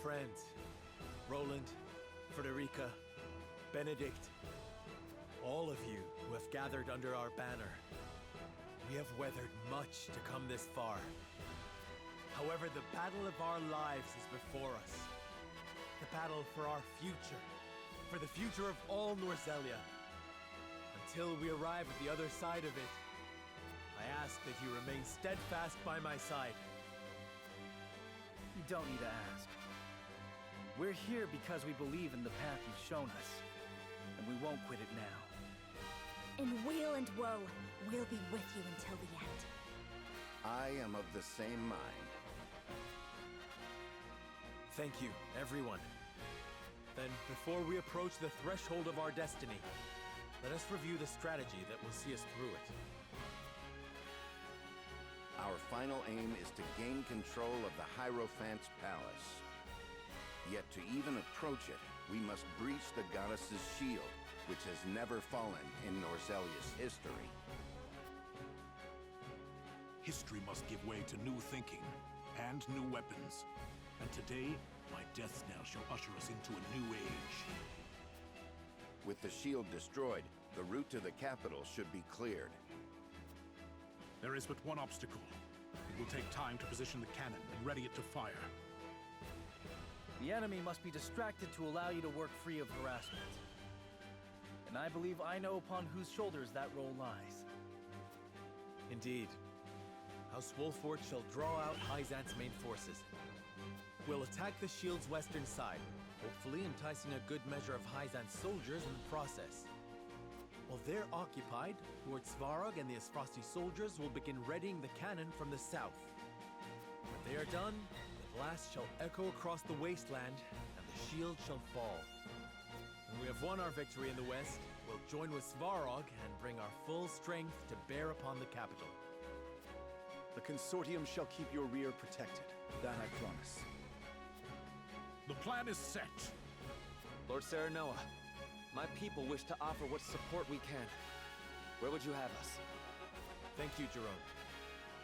friends, Roland, Frederica, Benedict, all of you who have gathered under our banner. We have weathered much to come this far. However, the battle of our lives is before us. The battle for our future, for the future of all Norzelia. Until we arrive at the other side of it, I ask that you remain steadfast by my side. You don't need to ask. We're here because we believe in the path you've shown us, and we won't quit it now. In weal and woe, we'll be with you until the end. I am of the same mind. Thank you, everyone. Then, before we approach the threshold of our destiny, let us review the strategy that will see us through it. Our final aim is to gain control of the Hierophant's palace. Yet to even approach it, we must breach the goddess's shield, which has never fallen in Norzelia's history. History must give way to new thinking and new weapons. And today, my death knell shall usher us into a new age. With the shield destroyed, the route to the capital should be cleared. There is but one obstacle. It will take time to position the cannon and ready it to fire. The enemy must be distracted to allow you to work free of harassment. And I believe I know upon whose shoulders that role lies. Indeed. House Wolfort shall draw out Hyzant's main forces. We'll attack the shield's western side, hopefully enticing a good measure of Hyzant's soldiers in the process. While they're occupied, Lord Svarog and the Asfrosti soldiers will begin readying the cannon from the south. When they are done, the blast shall echo across the wasteland, and the shield shall fall. When we have won our victory in the west, we'll join with Svarog and bring our full strength to bear upon the capital. The consortium shall keep your rear protected. That I promise. The plan is set. Lord Serenoa, my people wish to offer what support we can. Where would you have us? Thank you, Jerome.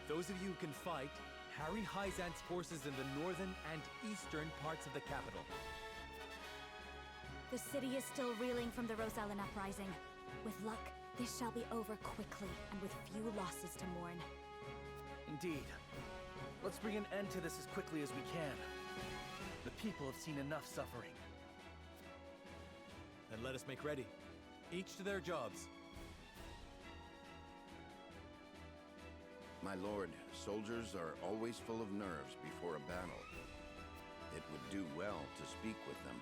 Those of you who can fight, harry Hyzant's forces in the northern and eastern parts of the capital. The city is still reeling from the Rosellan uprising. With luck, this shall be over quickly and with few losses to mourn. Indeed. Let's bring an end to this as quickly as we can. The people have seen enough suffering. Then let us make ready. Each to their jobs. My lord, soldiers are always full of nerves before a battle. It would do well to speak with them.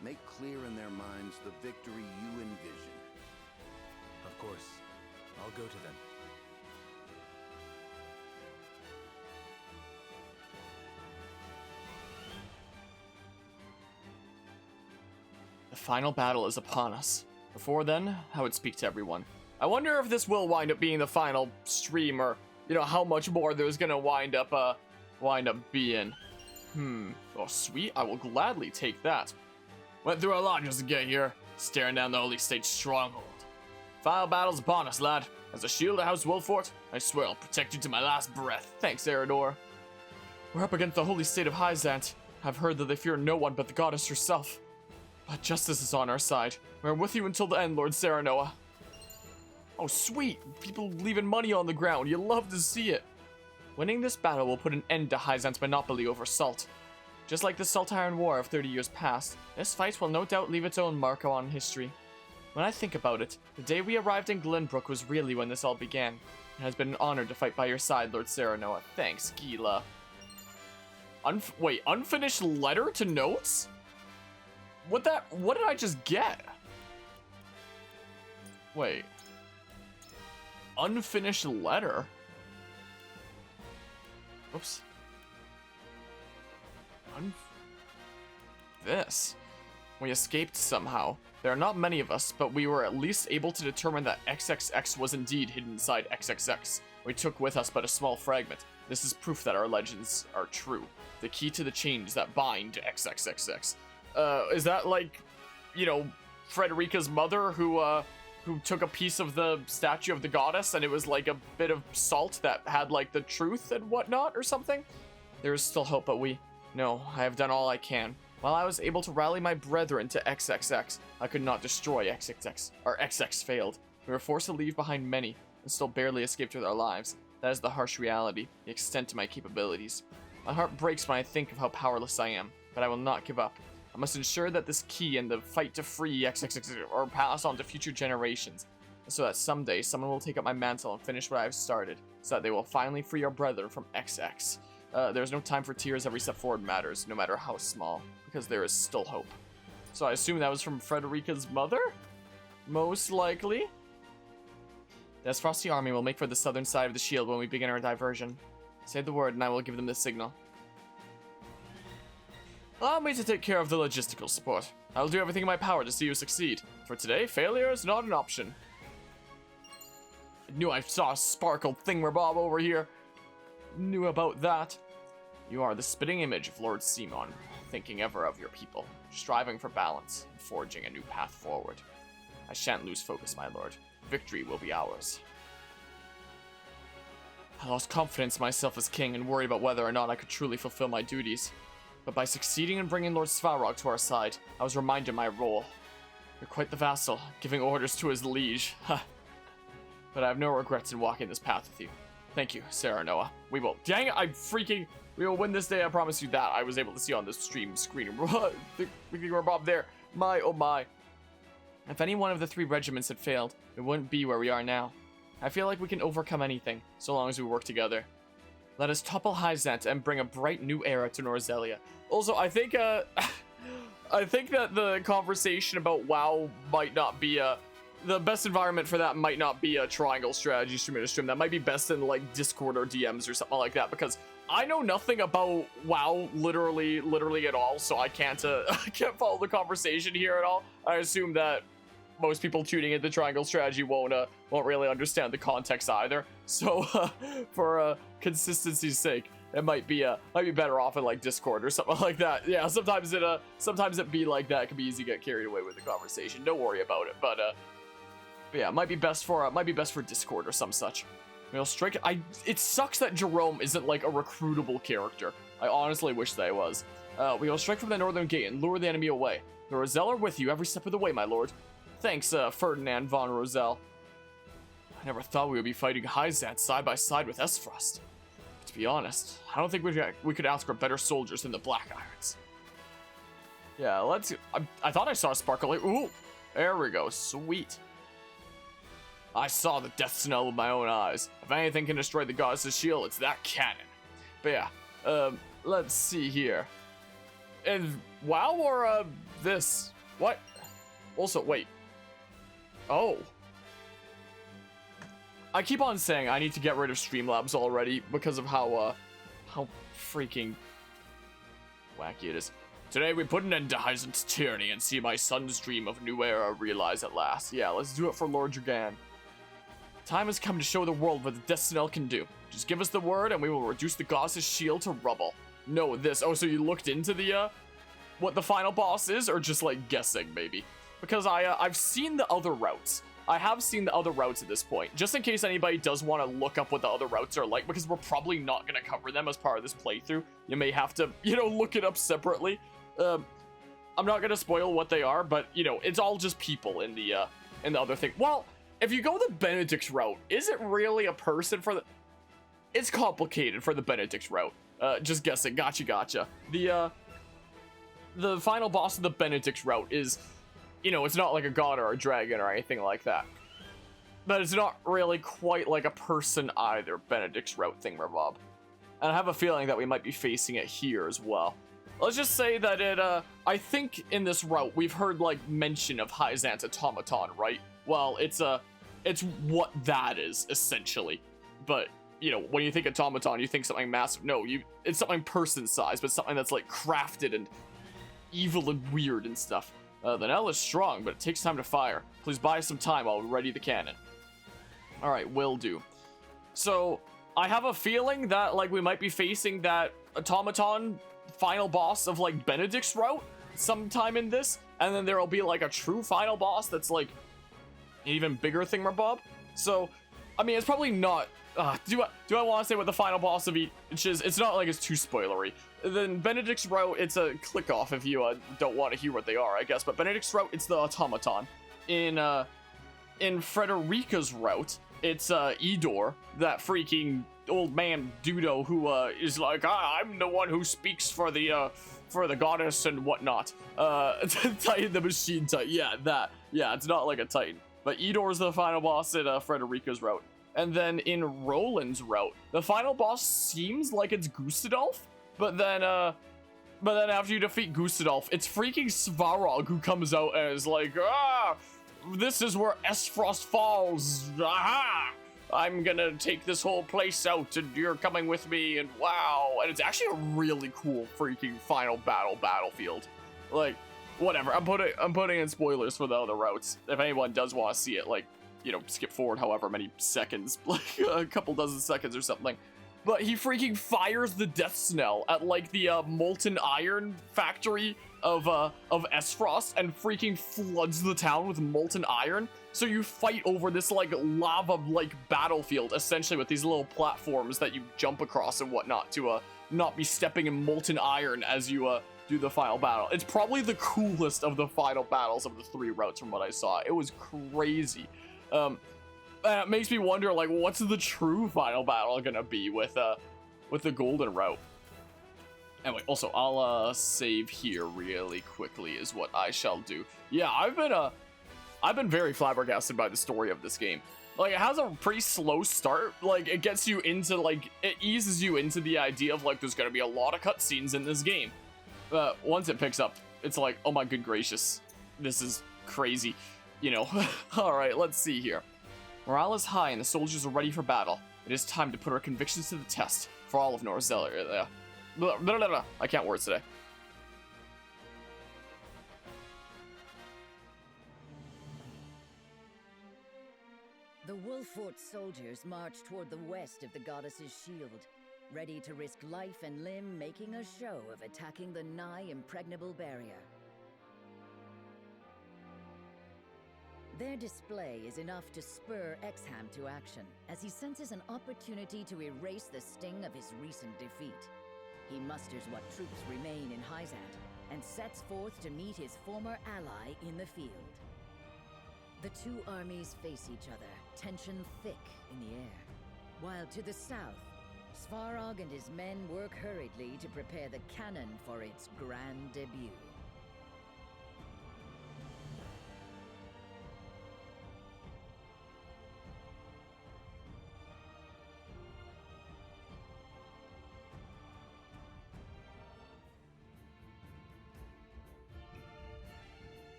Make clear in their minds the victory you envision. Of course. I'll go to them. The final battle is upon us. Before then, I would speak to everyone. I wonder if this will wind up being the final stream, or, you know, how much more there's gonna wind up being. Oh, sweet. I will gladly take that. Went through a lot just to get here, staring down the Holy State stronghold. Final battle's upon us, lad. As a shield of House Wolfort, I swear I'll protect you to my last breath. Thanks, Eridor. We're up against the Holy State of Hyzant. I've heard that they fear no one but the goddess herself. But justice is on our side. We're with you until the end, Lord Serenoa. Oh, sweet. People leaving money on the ground. You love to see it. Winning this battle will put an end to Hyzant's monopoly over salt. Just like the Salt Iron War of 30 years past, this fight will no doubt leave its own mark on history. When I think about it, the day we arrived in Glenbrook was really when this all began. It has been an honor to fight by your side, Lord Serenoa. Thanks, Gila. Wait, unfinished letter to notes? What did I just get? Wait. Unfinished letter? Whoops. This. We escaped somehow. There are not many of us, but we were at least able to determine that XXX was indeed hidden inside XXX. We took with us but a small fragment. This is proof that our legends are true. The key to the chains that bind XXXX. Is that like, you know, Frederica's mother who took a piece of the statue of the goddess and it was like a bit of salt that had like the truth and whatnot or something? There is still hope, but no, I have done all I can. While I was able to rally my brethren to XXX, I could not destroy XXX. Our XX failed. We were forced to leave behind many, and still barely escaped with our lives. That is the harsh reality, the extent of my capabilities. My heart breaks when I think of how powerless I am, but I will not give up. I must ensure that this key and the fight to free XXX are passed on to future generations, so that someday someone will take up my mantle and finish what I have started, so that they will finally free our brethren from XX. There is no time for tears. Every step forward matters, no matter how small, because there is still hope. So I assume that was from Frederica's mother? Most likely. The Frosty army will make for the southern side of the shield when we begin our diversion. Say the word and I will give them the signal. Allow me to take care of the logistical support. I will do everything in my power to see you succeed. For today, failure is not an option. I knew I saw a sparkle thingamabob over here. Knew about that. You are the spitting image of Lord Simon, thinking ever of your people, striving for balance, and forging a new path forward. I shan't lose focus, my lord. Victory will be ours. I lost confidence in myself as king and worried about whether or not I could truly fulfill my duties. But by succeeding in bringing Lord Svarog to our side, I was reminded of my role. You're quite the vassal, giving orders to his liege. But I have no regrets in walking this path with you. Thank you, Sarah Noah. We will. Dang it, we will win this day, I promise you that. I was able to see on the stream screen. We're Bob there. My, oh my. If any one of the 3 regiments had failed, it wouldn't be where we are now. I feel like we can overcome anything, so long as we work together. Let us topple Hyzant and bring a bright new era to Norzelia. Also, I think, I think that the conversation about WoW might not be the best environment for that might not be a triangle strategy stream. That might be best in like Discord or DMs or something like that, because I know nothing about WoW literally at all, so I can't I can't follow the conversation here at all. I assume that most people tuning into triangle strategy won't really understand the context either. So for consistency's sake, it might be better off in like Discord or something like that. Yeah, sometimes it be like that. It can be easy to get carried away with the conversation. Don't worry about it. But yeah, it might be best for Discord or some such. We'll strike. It sucks that Jerome isn't like a recruitable character. I honestly wish that he was. We will strike from the northern gate and lure the enemy away. The Roselle are with you every step of the way, my lord. Thanks, Ferdinand von Roselle. I never thought we would be fighting Hyzant side by side with Esfrost. But to be honest, I don't think we could ask for better soldiers than the Black Irons. Yeah, let's. I thought I saw a sparkle. Ooh, there we go. Sweet. I saw the death snell with my own eyes. If anything can destroy the goddess's shield, it's that cannon. But yeah, let's see here. And WoW or this? What? Also, wait. Oh. I keep on saying I need to get rid of Streamlabs already because of how freaking wacky it is. Today we put an end to Hyzant's tyranny and see my son's dream of new era realized at last. Yeah, let's do it for Lord Dragan. Time has come to show the world what the Death Snell can do. Just give us the word and we will reduce the goddess's shield to rubble. No, this. Oh, so you looked into the, what the final boss is, or just, like, guessing, maybe? Because I've seen the other routes. I have seen the other routes at this point, just in case anybody does want to look up what the other routes are like, because we're probably not going to cover them as part of this playthrough. You may have to, you know, look it up separately. I'm not going to spoil what they are, but, you know, it's all just people in the other thing. Well, if you go the Benedict's route, is it really a person for the... It's complicated for the Benedict's route. Just guessing. Gotcha. The final boss of the Benedict's route is, you know, it's not like a god or a dragon or anything like that. But it's not really quite like a person either, Benedict's route thingamabob. And I have a feeling that we might be facing it here as well. Let's just say that it, I think in this route, we've heard, like, mention of Hyzant's automaton, right? Well, it's what that is, essentially. But, you know, when you think automaton, you think something massive. No, it's something person-sized, but something that's, like, crafted and evil and weird and stuff. The Nell is strong, but it takes time to fire. Please buy some time while we ready the cannon. Alright, will do. So, I have a feeling that, like, we might be facing that automaton final boss of, like, Benedict's route sometime in this, and then there'll be, like, a true final boss that's, like, an even bigger thingamabob. So, I mean, it's probably not do I want to say what the final boss of each is? It's not like it's too spoilery. Then Benedict's route, it's a click off if you don't want to hear what they are, I guess. But Benedict's route, it's the automaton. In Frederica's route, it's Edor, that freaking old man Dudo who is like, I'm the one who speaks for the goddess and whatnot. Titan the Machine Titan. Yeah, that. Yeah, it's not like a Titan. But Edor's the final boss in Frederica's route. And then in Roland's route, the final boss seems like it's Gustadolf, but then after you defeat Gustadolf, it's freaking Svarog who comes out and is like, this is where Esfrost falls. Aha! I'm gonna take this whole place out, and you're coming with me, and wow. And it's actually a really cool freaking final battlefield. Like, whatever. I'm putting in spoilers for the other routes. If anyone does want to see it, like, you know, skip forward however many seconds, like a couple dozen seconds or something. But he freaking fires the death snell at like the molten iron factory of Esfrost and freaking floods the town with molten iron. So you fight over this like lava like battlefield essentially with these little platforms that you jump across and whatnot to not be stepping in molten iron as you do the final battle. It's probably the coolest of the final battles of the 3 routes from what I saw. It was crazy. It makes me wonder, like, what's the true final battle gonna be with the golden route? Anyway, also, I'll save here really quickly is what I shall do. Yeah, I've been very flabbergasted by the story of this game. Like, it has a pretty slow start. Like, it gets you into, like, it eases you into the idea of, like, there's gonna be a lot of cutscenes in this game. But once it picks up, it's like, oh my good gracious, this is crazy. You know, alright, let's see here. Morale is high and the soldiers are ready for battle. It is time to put our convictions to the test for all of Norzelia. I can't words today. The Wolffort soldiers march toward the west of the goddess's shield, ready to risk life and limb making a show of attacking the nigh impregnable barrier. Their display is enough to spur Exham to action, as he senses an opportunity to erase the sting of his recent defeat. He musters what troops remain in Hyzant, and sets forth to meet his former ally in the field. The 2 armies face each other, tension thick in the air. While to the south, Svarog and his men work hurriedly to prepare the cannon for its grand debut.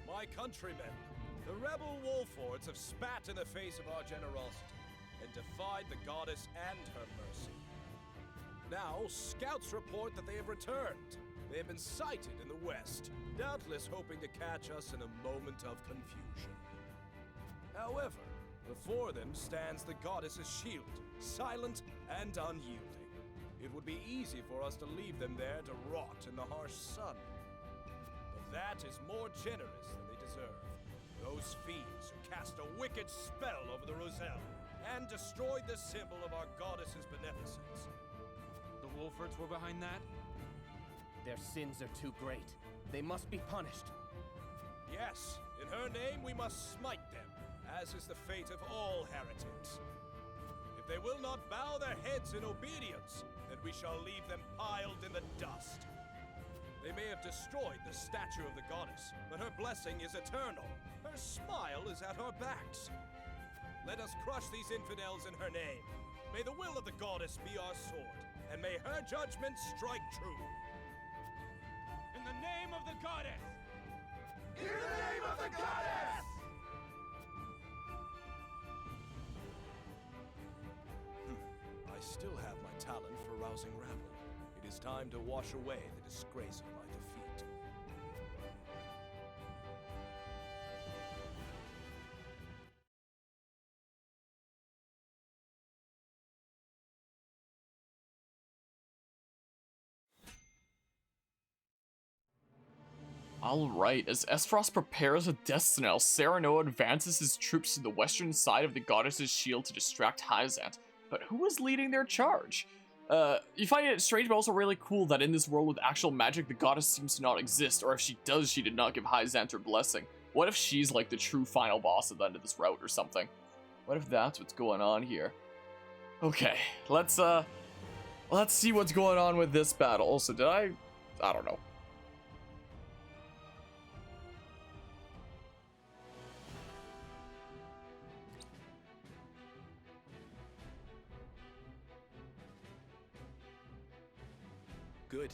My countrymen, the rebel Wolffords have spat in the face of our generosity and defied the goddess and her mercy. Now, scouts report that they have returned. They have been sighted in the west, doubtless hoping to catch us in a moment of confusion. However, before them stands the goddess's shield, silent and unyielding. It would be easy for us to leave them there to rot in the harsh sun. But that is more generous than they deserve. Those fiends who cast a wicked spell over the Roselle and destroyed the symbol of our goddess's beneficence. The Wolfords were behind that? Their sins are too great. They must be punished. Yes, in her name we must smite them, as is the fate of all heretics. If they will not bow their heads in obedience, then we shall leave them piled in the dust. They may have destroyed the statue of the goddess, but her blessing is eternal. Her smile is at our backs. Let us crush these infidels in her name. May the will of the goddess be our sword, and may her judgment strike true. In the name of the goddess! In the name of the goddess! I still have my talent for rousing rabble. It is time to wash away the disgrace of my defeat. Alright, as Esfrost prepares a death snell, Serenoa advances his troops to the western side of the goddess's shield to distract Hyzant. But who is leading their charge? You find it strange but also really cool that in this world with actual magic, the goddess seems to not exist, or if she does, she did not give Hyzant her blessing. What if she's like the true final boss at the end of this route or something? What if that's what's going on here? Okay, let's see what's going on with this battle. Also, I don't know. Good.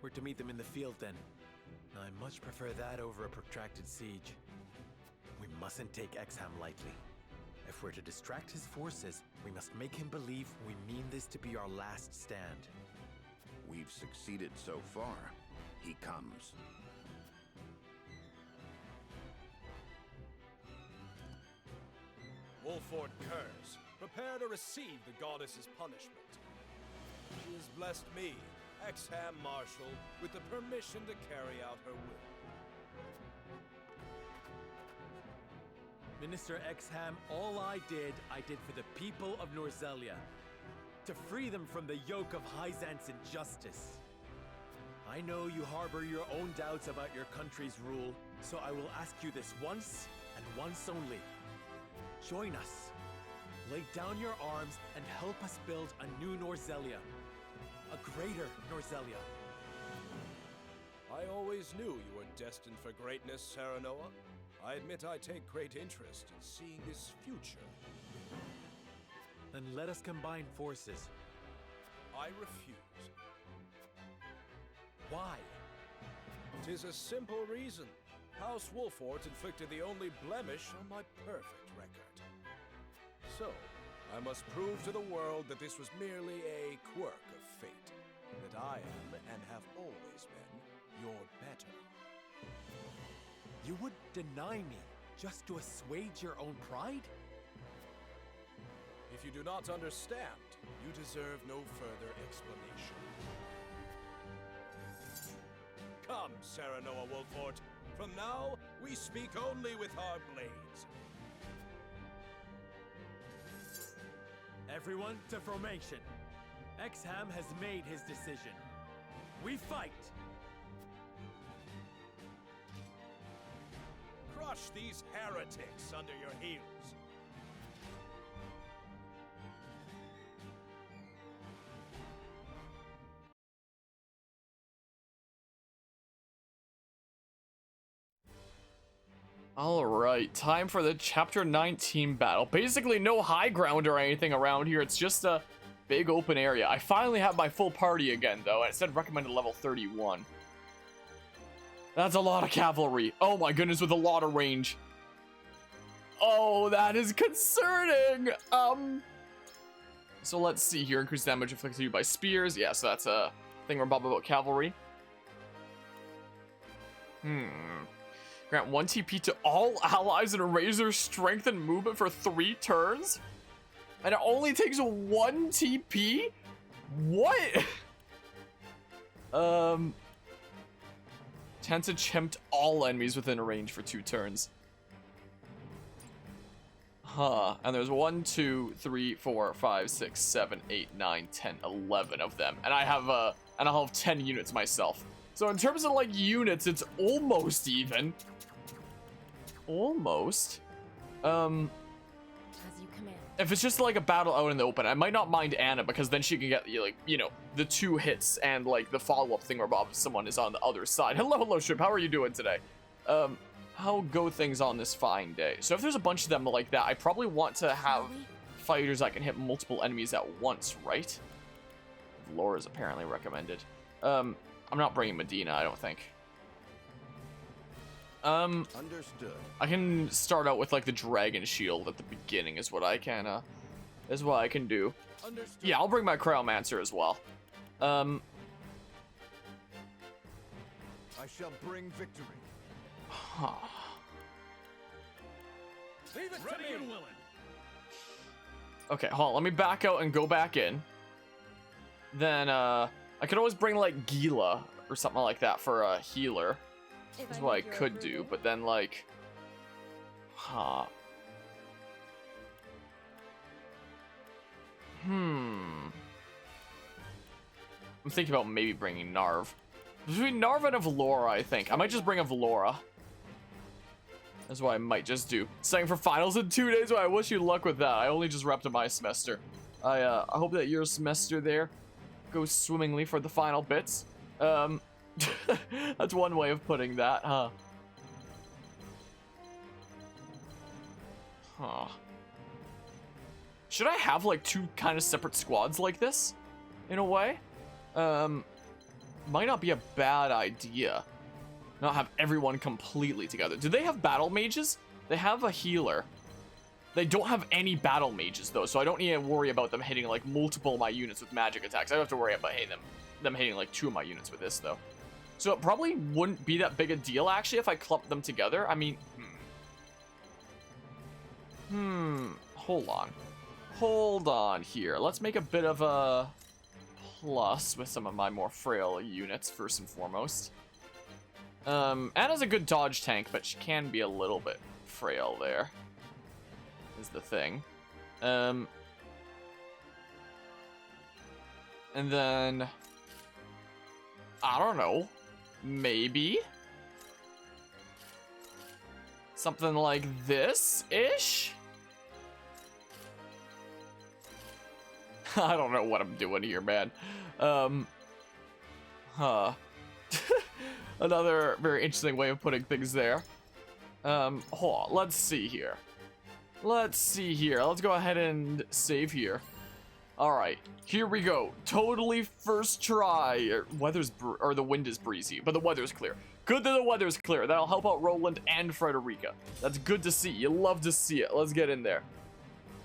We're to meet them in the field then. I much prefer that over a protracted siege. We mustn't take Exham lightly. If we're to distract his forces, we must make him believe we mean this to be our last stand. We've succeeded so far. He comes. Wolford Curse, prepare to receive the goddess's punishment. She has blessed me, Exham Marshal, with the permission to carry out her will. Minister Exham, all I did for the people of Norzelia. To free them from the yoke of Hyzant's injustice. I know you harbor your own doubts about your country's rule, so I will ask you this once, and once only. Join us. Lay down your arms and help us build a new Norzelia. A greater Norzelia. I always knew you were destined for greatness, Serenoa. I admit I take great interest in seeing this future. Then let us combine forces. I refuse. Why? 'Tis a simple reason. House Wolfort inflicted the only blemish on my perfect record. So, I must prove to the world that this was merely a quirk of fate. That I am, and have always been, your better. You would deny me just to assuage your own pride? If you do not understand, you deserve no further explanation. Come, Serenoa Wolfort. From now, we speak only with our blades. Everyone to formation. Exham has made his decision. We fight! Crush these heretics under your heels. Alright, time for the Chapter 19 battle. Basically no high ground or anything around here, it's just a big open area. I finally have my full party again though, and it said recommended level 31. That's a lot of cavalry. Oh my goodness, with a lot of range. Oh, that is concerning! So let's see here, increased damage inflicted to you by spears. Yeah, so that's a thing we're about cavalry. Grant 1 TP to all allies and raise their strength and movement for 3 turns? And it only takes 1 TP? What? Tends to tempt all enemies within range for 2 turns. Huh. And there's 1, 2, 3, 4, 5, 6, 7, 8, 9, 10, 11 of them. And I have and I'll have 10 units myself. So in terms of like units, it's almost even. Almost. As you command. If it's just like a battle out in the open, I might not mind Anna because then she can get like, you know, the 2 hits and like the follow-up thing where someone is on the other side. Hello, Ship. How are you doing today? How go things on this fine day? So if there's a bunch of them like that, I probably want to have fighters that can hit multiple enemies at once, right? Lore is apparently recommended. I'm not bringing Medina, I don't think. Understood. I can start out with like the dragon shield at the beginning is what I can do. Understood. Yeah, I'll bring my Cryomancer as well. I shall bring victory. Leave it to me. And willing. Okay, hold on, let me back out and go back in. Then I could always bring like Gila or something like that for a healer. That's what I could do, but then, like... Huh. I'm thinking about maybe bringing Narv. Between Narv and a Valora, I think. I might just bring a Valora. That's what I might just do. Studying for finals in 2 days? Well, I wish you luck with that. I only just wrapped up my semester. I hope that your semester there goes swimmingly for the final bits. That's one way of putting that, huh? Huh. Should I have, like, 2 kind of separate squads like this? In a way? Might not be a bad idea. Not have everyone completely together. Do they have battle mages? They have a healer. They don't have any battle mages, though, so I don't need to worry about them hitting, like, multiple of my units with magic attacks. I don't have to worry about them hitting, like, 2 of my units with this, though. So it probably wouldn't be that big a deal, actually, if I clumped them together. I mean, hold on. Hold on here. Let's make a bit of a plus with some of my more frail units, first and foremost. Anna's a good dodge tank, but she can be a little bit frail there, is the thing. And then, I don't know, maybe something like this-ish? I don't know what I'm doing here, man. Another very interesting way of putting things there. Hold on, let's see here. Let's go ahead and save here. Alright, here we go. Totally first try. The wind is breezy, but the weather's clear. Good that the weather's clear. That'll help out Roland and Frederica. That's good to see. You love to see it. Let's get in there.